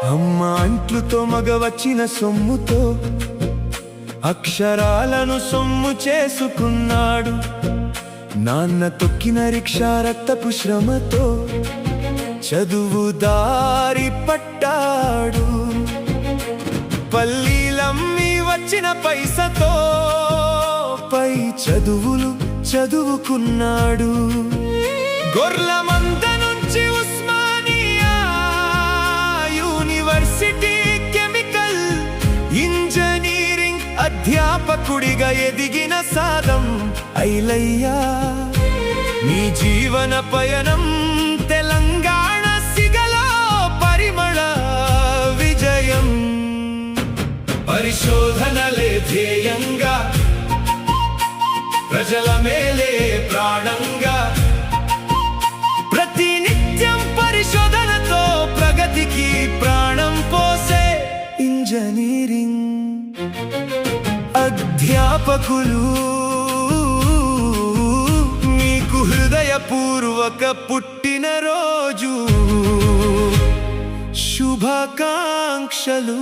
అమ్మ అంట్లుతో మగ వచ్చిన సొమ్ముతో అక్షరాలను సొమ్ము చేసుకున్నాడు. నాన్న తొక్కిన రిక్షా రక్తపు శ్రమతో చదువు దారి పట్టాడు. పల్లీలమ్మి వచ్చిన పైసతో పై చదువులు చదువుకున్నాడు. గొర్ల మంద నుంచి ఉస్మానియా యూనివర్సిటీ కెమికల్ ఇంజనీరింగ్ అధ్యాపకుడిగా ఎదిగిన సాదం ఐలయ్య. నీ జీవన పయనం తెలంగాణ సిగలో పరిమళ విజయం. పరిశోధనలే ధ్యేయంగా, ప్రజల మేలే ప్రాణంగా, ప్రతినిత్యం పరిశోధనతో ప్రగతికి ప్రాణం పోసే ఇంజనీరింగ్ అధ్యాపకులు మీకు హృదయపూర్వక పుట్టినరోజు శుభాకాంక్షలు.